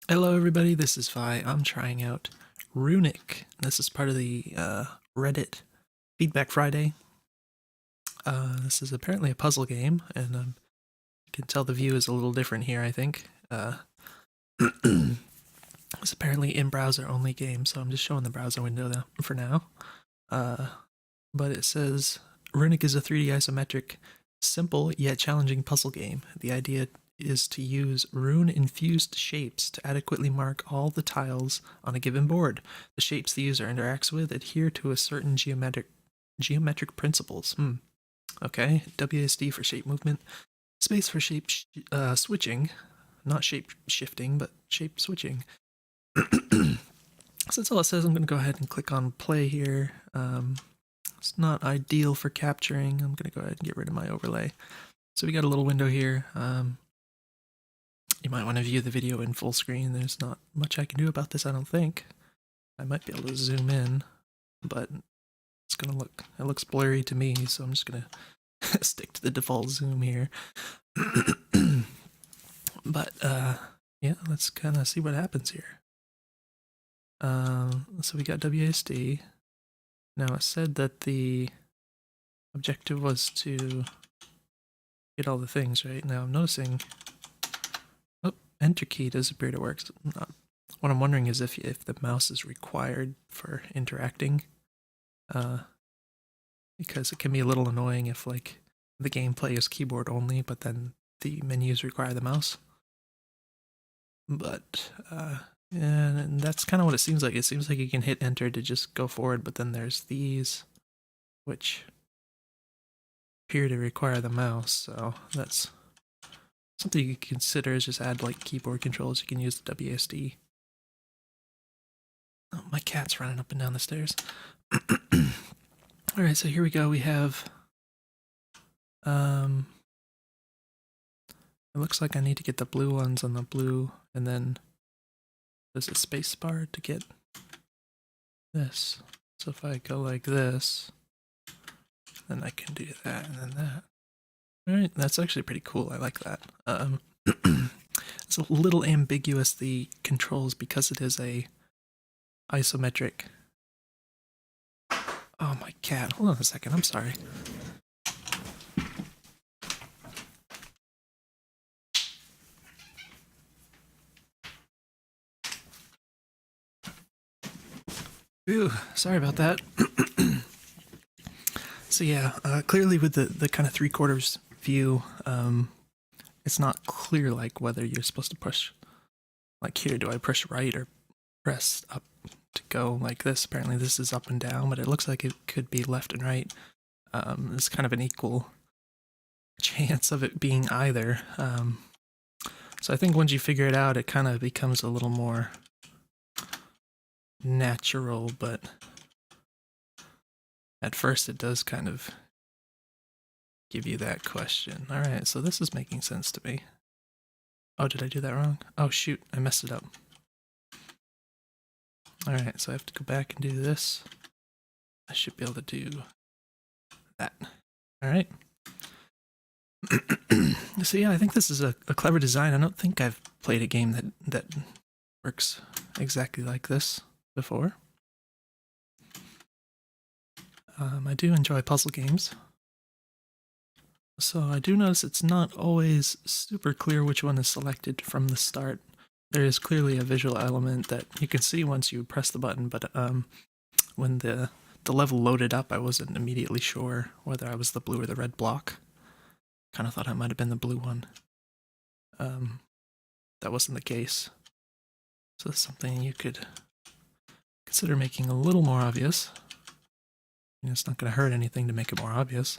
Hello everybody, this is Vi. I'm trying out Runick. This is part of the Reddit Feedback Friday. This is apparently a puzzle game, and you can tell the view is a little different here, I think. It's apparently in-browser only game, so I'm just showing the browser window for now. But it says, Runick is a 3D isometric, simple yet challenging puzzle game. The idea is to use rune-infused shapes to adequately mark all the tiles on a given board. The shapes the user interacts with adhere to a certain geometric principles. Okay, WSD for shape movement, space for shape switching, not shape shifting, but shape switching. So that's all it says. I'm going to go ahead and click on play here. It's not ideal for capturing. I'm going to go ahead and get rid of my overlay. So we got a little window here. You might want to view the video in full screen. There's not much I can do about this, I don't think. I might be able to zoom in, but it's going to look, it looks blurry to me, so I'm just going to stick to the default zoom here. But, yeah, let's kind of see what happens here. So we got WSD. Now it said that the objective was to get all the things, right? Now I'm noticing, oh, enter key does appear to work. What I'm wondering is if the mouse is required for interacting, because it can be a little annoying if like the gameplay is keyboard only, but then the menus require the mouse. But and that's kind of what it seems like. It seems like you can hit enter to just go forward, but then there's these, which appear to require the mouse. So that's something you can consider, is just add like keyboard controls. You can use the WSD. Oh, my cat's running up and down the stairs. All right, so here we go. We have, it looks like I need to get the blue ones on the blue, and then there's a space bar to get this. So if I go like this, then I can do that and then that. All right, that's actually pretty cool. I like that. It's a little ambiguous, the controls, because it is a isometric. Oh, my cat. Hold on a second. I'm sorry. Ooh, sorry about that. So yeah, clearly with the kind of 3/4 view, it's not clear like whether you're supposed to push, like here, do I push right or press up to go like this? Apparently this is up and down, but it looks like it could be left and right. It's kind of an equal chance of it being either. So I think once you figure it out, it kind of becomes a little more natural, but at first it does kind of give you that question. All right, so this is making sense to me. Oh, did I do that wrong? Oh, shoot, I messed it up. All right, so I have to go back and do this. I should be able to do that. All right. So yeah, I think this is a clever design. I don't think I've played a game that works exactly like this before. I do enjoy puzzle games. So I do notice it's not always super clear which one is selected from the start. There is clearly a visual element that you can see once you press the button, but when the level loaded up, I wasn't immediately sure whether I was the blue or the red block. Kind of thought I might have been the blue one. That wasn't the case. So that's something you could consider making a little more obvious. It's not going to hurt anything to make it more obvious.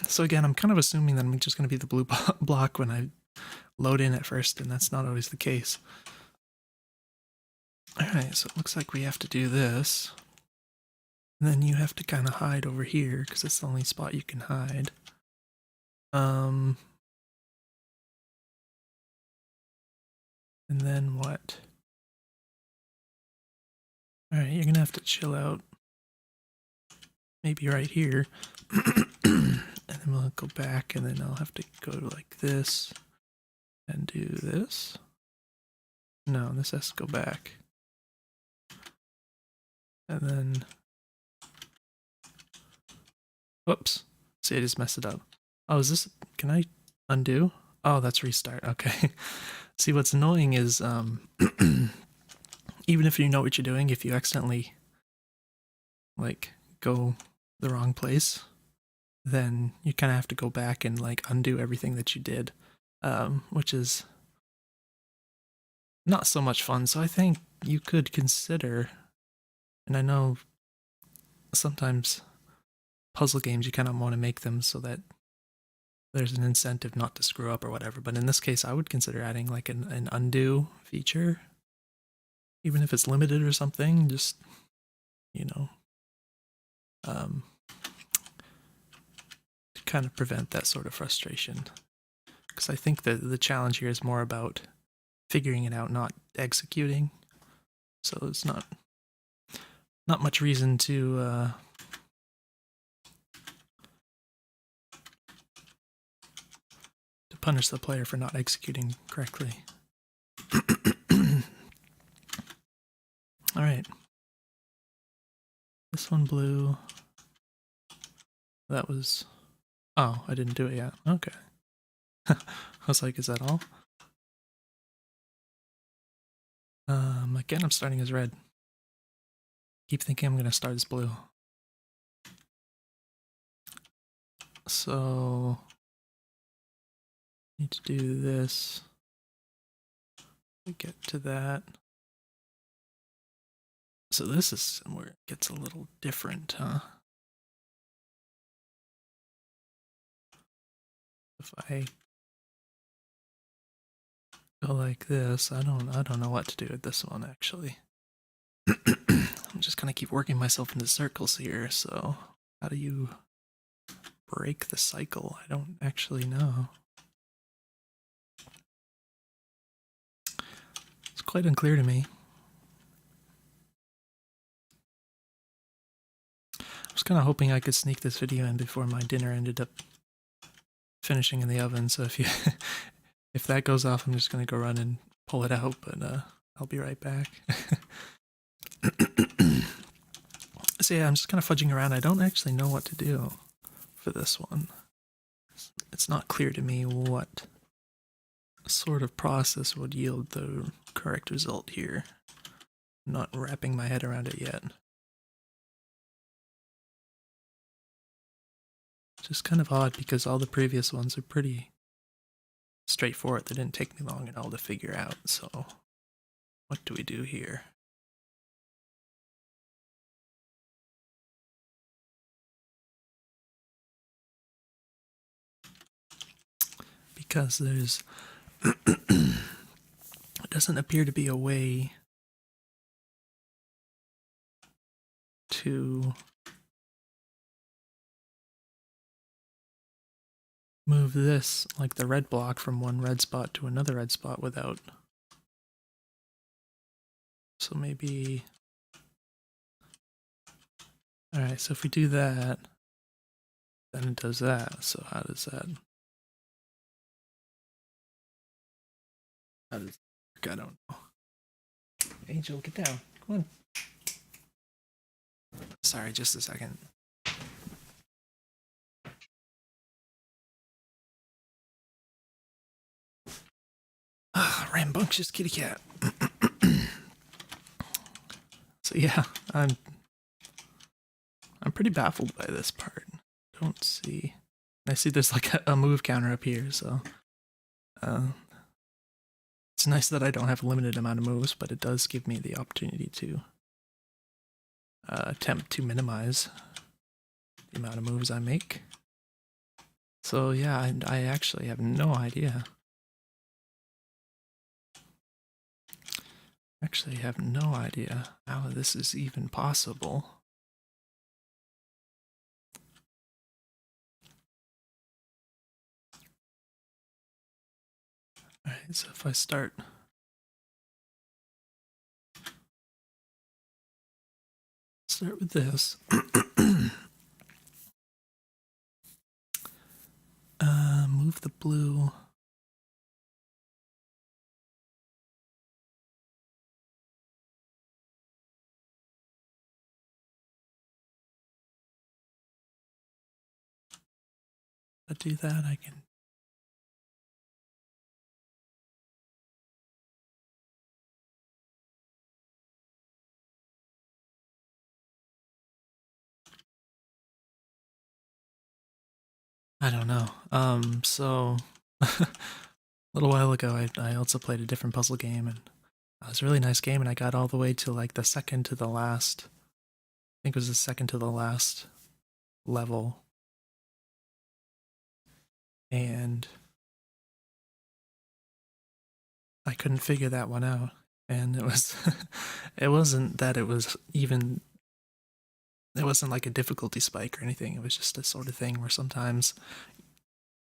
So again, I'm kind of assuming that I'm just going to be the blue block when I load in at first, and that's not always the case. Alright, so it looks like we have to do this. And then you have to kind of hide over here, because it's the only spot you can hide. And then what? Alright, you're going to have to chill out. Maybe right here. And then we'll go back, and then I'll have to go like this and do this. No, this has to go back. And then, whoops. See, I just messed it up. Oh, is this, can I undo? Oh, that's restart. Okay. See, what's annoying is, even if you know what you're doing, if you accidentally, like, go the wrong place, then you kind of have to go back and, like, undo everything that you did, which is not so much fun. So I think you could consider, and I know sometimes puzzle games, you kind of want to make them so that there's an incentive not to screw up or whatever. But in this case, I would consider adding like an undo feature, even if it's limited or something, just, you know, to kind of prevent that sort of frustration. Because I think that the challenge here is more about figuring it out, not executing. So it's not much reason to punish the player for not executing correctly. All right. This one blue. That was... Oh, I didn't do it yet. Okay. I was like, is that all? Again, I'm starting as red. Keep thinking I'm going to start as blue. So... need to do this to get to that. So this is where it gets a little different, huh? If I go like this, I don't know what to do with this one actually. I'm just gonna keep working myself into circles here. So how do you break the cycle? I don't actually know. It's quite unclear to me. I was kind of hoping I could sneak this video in before my dinner ended up finishing in the oven. So if you if that goes off, I'm just gonna go run and pull it out. But I'll be right back. So yeah, I'm just kind of fudging around. I don't actually know what to do for this one. It's not clear to me what sort of process would yield the correct result here. I'm not wrapping my head around it yet. It's just kind of odd because all the previous ones are pretty straightforward. They didn't take me long at all to figure out. So what do we do here? Because there's it doesn't appear to be a way to move this, like the red block, from one red spot to another red spot without. So maybe... Alright, so if we do that, then it does that. So how does that... How does it work? I don't know. Angel, get down. Come on. Sorry, just a second. Rambunctious kitty cat. So yeah, I'm pretty baffled by this part. Don't see. I see there's like a move counter up here, so it's nice that I don't have a limited amount of moves, but it does give me the opportunity to attempt to minimize the amount of moves I make. So yeah, I actually have no idea. Actually have no idea how this is even possible. Alright, so if I start with this. Move the blue I do that, I can... I don't know. So a little while ago, I also played a different puzzle game, and it was a really nice game, and I got all the way to like the second to the last. I think it was the second to the last level, and I couldn't figure that one out. And it was, it wasn't that it was even, it wasn't like a difficulty spike or anything. It was just a sort of thing where sometimes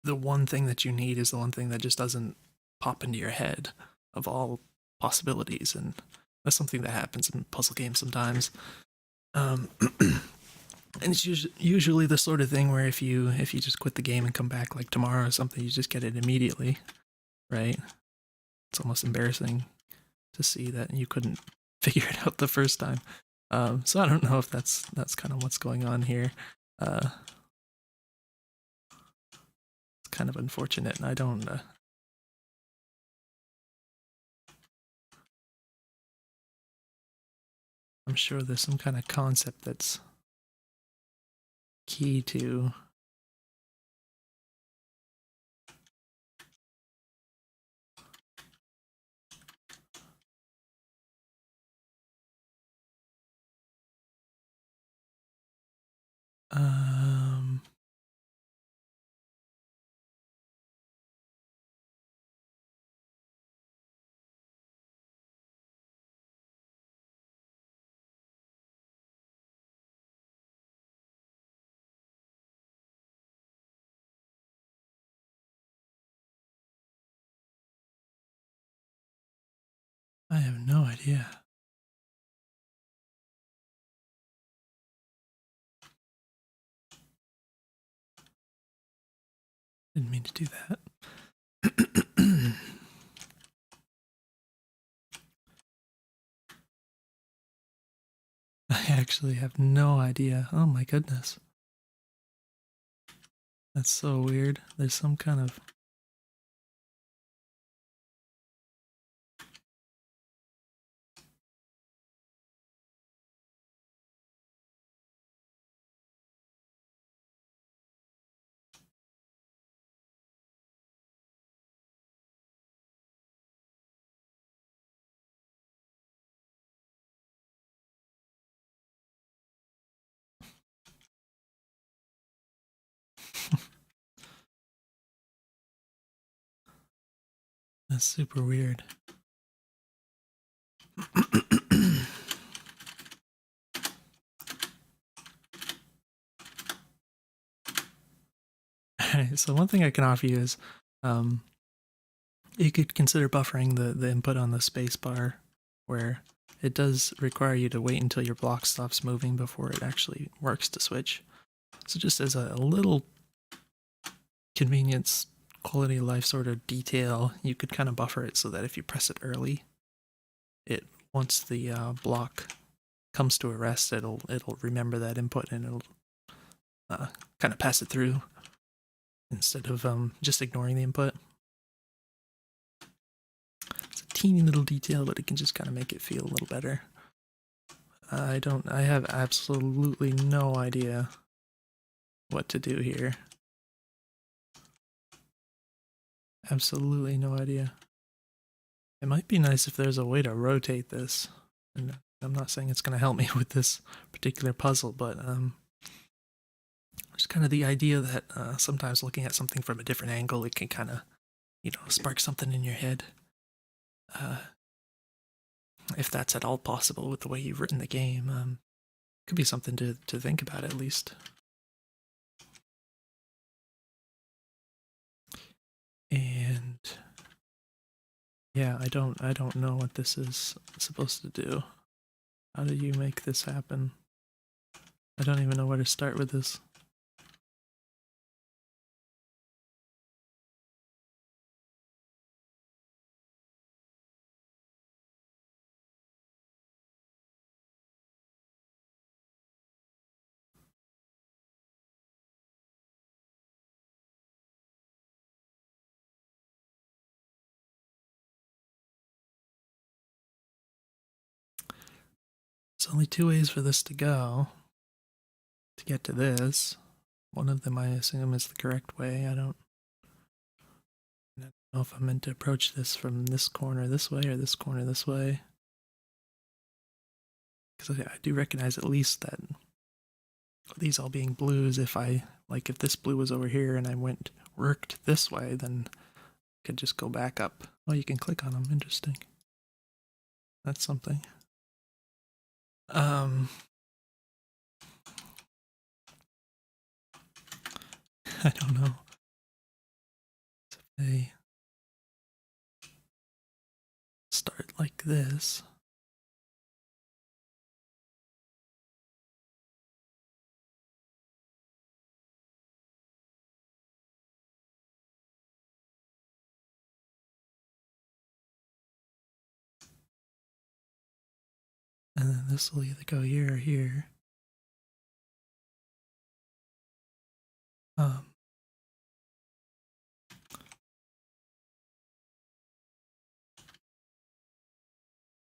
the one thing that you need is the one thing that just doesn't pop into your head of all possibilities, and that's something that happens in puzzle games sometimes. Um, and it's usually the sort of thing where if you just quit the game and come back like tomorrow or something, you just get it immediately, right? It's almost embarrassing to see that you couldn't figure it out the first time. So I don't know if that's kind of what's going on here. It's kind of unfortunate, and I don't. I'm sure there's some kind of concept that's key to... Um, I have no idea. Didn't mean to do that. I actually have no idea. Oh my goodness. That's so weird. There's some kind of... That's super weird. Alright, so one thing I can offer you is um, you could consider buffering the input on the space bar, where it does require you to wait until your block stops moving before it actually works to switch. So just as a little convenience, quality of life sort of detail, you could kind of buffer it so that if you press it early, it once the block comes to a rest, it'll remember that input, and it'll kind of pass it through instead of just ignoring the input. It's a teeny little detail, but it can just kind of make it feel a little better. I have absolutely no idea what to do here. Absolutely no idea. It might be nice if there's a way to rotate this. And I'm not saying it's going to help me with this particular puzzle, but just kind of the idea that sometimes looking at something from a different angle, it can kind of, spark something in your head. If that's at all possible with the way you've written the game, could be something to think about at least. And yeah, I don't know what this is supposed to do. How do you make this happen? I don't even know where to start with this. There's only two ways for this to go to get to this. One of them I assume is the correct way. I don't know if I'm meant to approach this from this corner this way or this corner this way. Because I do recognize at least that these all being blues, if this blue was over here and I worked this way, then I could just go back up. Oh, you can click on them. Interesting. That's something. I don't know. So if they start like this. And then this will either go here or here.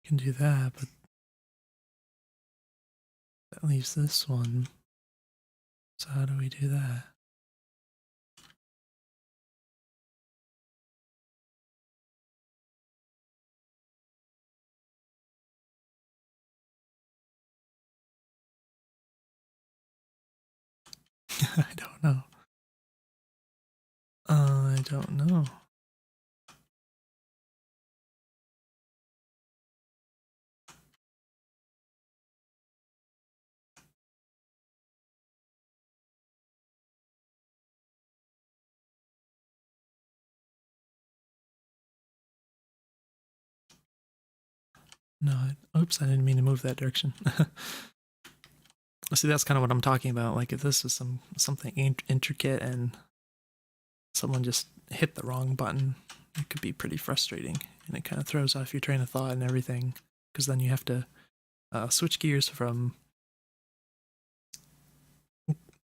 Can do that, but that leaves this one. So how do we do that? I don't know. I don't know. No, oops, I didn't mean to move that direction. See, that's kind of what I'm talking about. Like if this is something intricate and someone just hit the wrong button, it could be pretty frustrating, and it kind of throws off your train of thought and everything, because then you have to switch gears from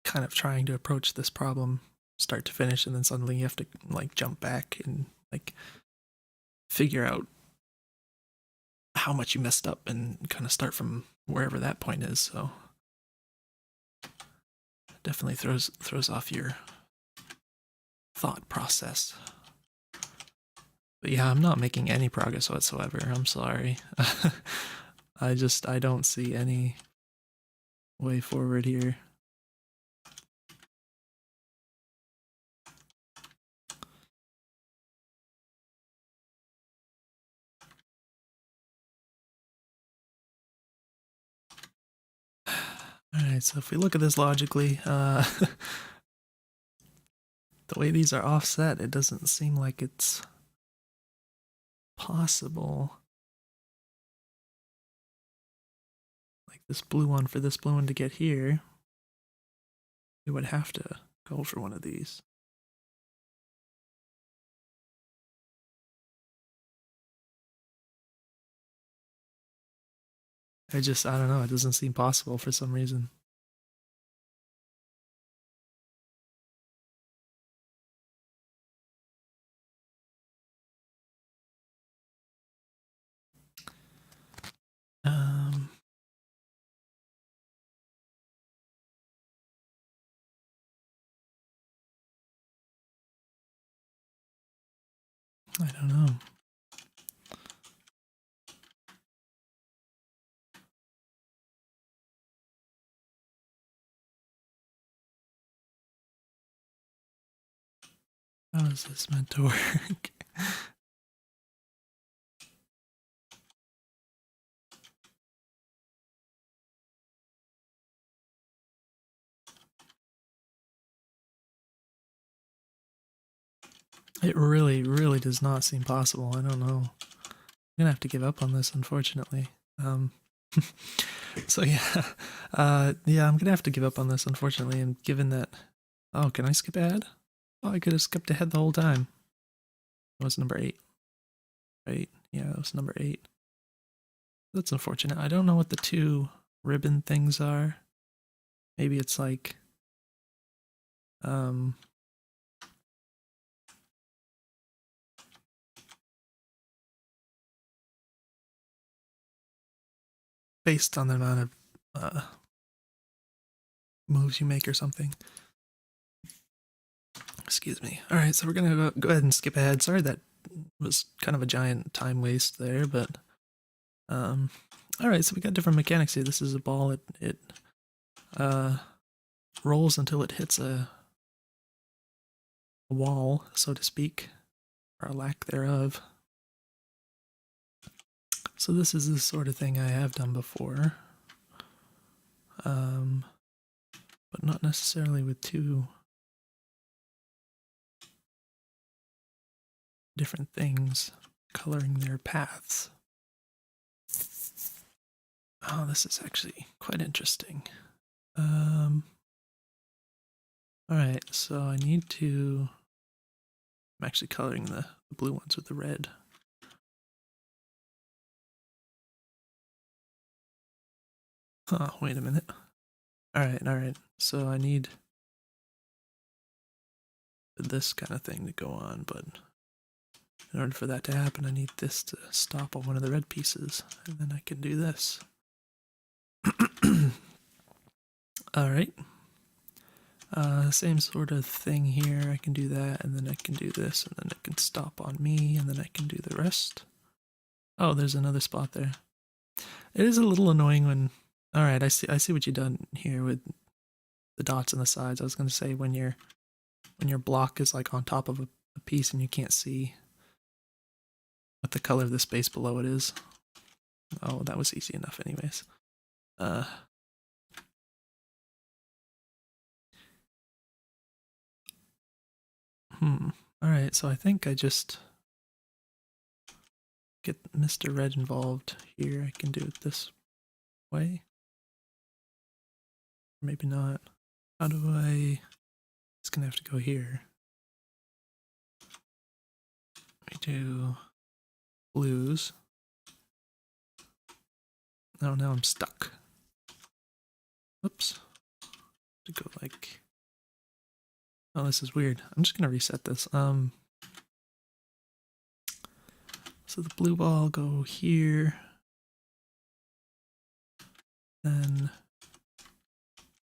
kind of trying to approach this problem start to finish, and then suddenly you have to like jump back and like figure out how much you messed up and kind of start from wherever that point is. So definitely throws off your thought process. But yeah, I'm not making any progress whatsoever. I'm sorry. I don't see any way forward here. Alright, so if we look at this logically, the way these are offset, it doesn't seem like it's possible. Like this blue one, for this blue one to get here, we would have to go for one of these. I don't know, it doesn't seem possible for some reason. I don't know. How is this meant to work? It really, really does not seem possible. I don't know. I'm gonna have to give up on this, unfortunately. So yeah, yeah, I'm gonna have to give up on this, unfortunately. And given that, oh, can I skip ahead? Oh, I could have skipped ahead the whole time. That was number 8, right? Yeah, that was number 8. That's unfortunate. I don't know what the 2 ribbon things are. Maybe it's like, based on the amount of moves you make or something. Excuse me. All right, so we're gonna go ahead and skip ahead. Sorry that was kind of a giant time waste there, but all right, so we got different mechanics here. This is a ball. It rolls until it hits a wall, so to speak, or a lack thereof. So this is the sort of thing I have done before, but not necessarily with two different things coloring their paths. Oh, this is actually quite interesting. Alright, so I need to... I'm actually coloring the blue ones with the red. Huh, wait a minute. Alright, so I need this kind of thing to go on, but in order for that to happen, I need this to stop on one of the red pieces, and then I can do this. Alright. Same sort of thing here. I can do that, and then I can do this, and then it can stop on me, and then I can do the rest. Oh, there's another spot there. It is a little annoying when... Alright, I see what you've done here with the dots on the sides. I was going to say when your block is like on top of a piece and you can't see what the color of the space below it is. Oh, that was easy enough anyways. Alright, so I think I just get Mr. Red involved here. I can do it this way. Maybe not. How do I... It's gonna have to go here. We do blues. Oh, now I'm stuck. Oops. To go like... Oh, this is weird. I'm just gonna reset this. So the blue ball go here. Then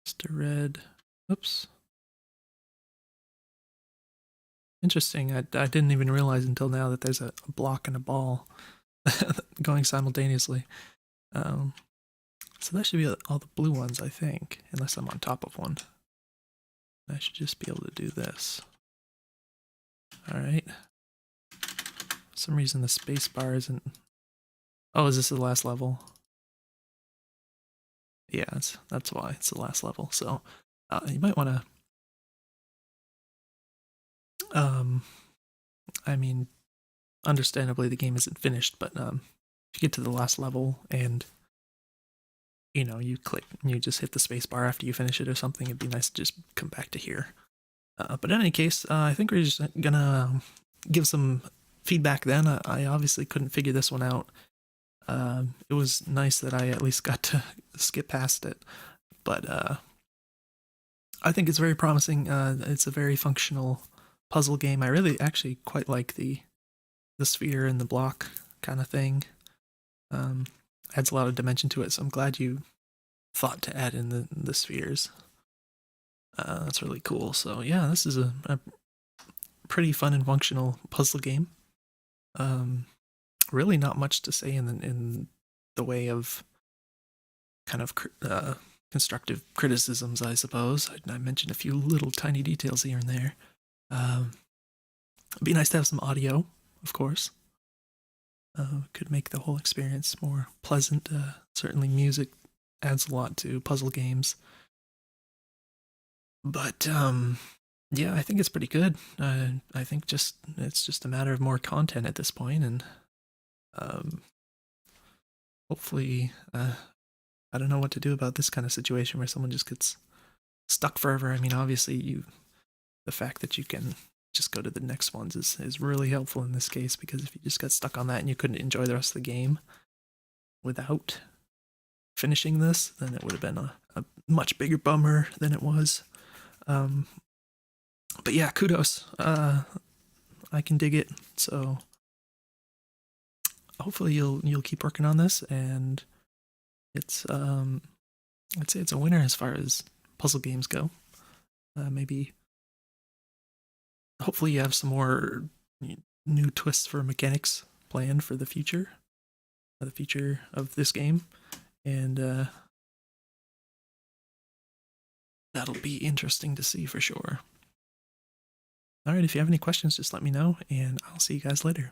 Mr. Red. Oops. Interesting. I didn't even realize until now that there's a block and a ball going simultaneously. So that should be all the blue ones, I think, unless I'm on top of one. I should just be able to do this. Alright. For some reason the space bar isn't... Oh, is this the last level? Yeah, that's why it's the last level. So you might want to... I mean, understandably the game isn't finished, but if you get to the last level and you know, you click, you just hit the space bar after you finish it or something, it'd be nice to just come back to here. But in any case, I think we're just gonna give some feedback then. I obviously couldn't figure this one out. It was nice that I at least got to skip past it, but I think it's very promising. It's a very functional puzzle game. I really actually quite like the sphere and the block kind of thing. Adds a lot of dimension to it, so I'm glad you thought to add in the spheres. That's really cool. So yeah, this is a pretty fun and functional puzzle game. Really not much to say in the way of kind of constructive criticisms, I suppose. I mentioned a few little tiny details here and there. It'd be nice to have some audio, of course. Could make the whole experience more pleasant. Certainly music adds a lot to puzzle games. But yeah, I think it's pretty good. I think it's just a matter of more content at this point, and hopefully, I don't know what to do about this kind of situation where someone just gets stuck forever. I mean, obviously, the fact that you can just go to the next ones is really helpful in this case, because if you just got stuck on that and you couldn't enjoy the rest of the game without finishing this, then it would have been a much bigger bummer than it was. But yeah, kudos. I can dig it. So hopefully you'll keep working on this, and It's I'd say it's a winner as far as puzzle games go. Maybe hopefully you have some more new twists for mechanics planned for the future of this game, and that'll be interesting to see for sure. All right, if you have any questions, just let me know, and I'll see you guys later.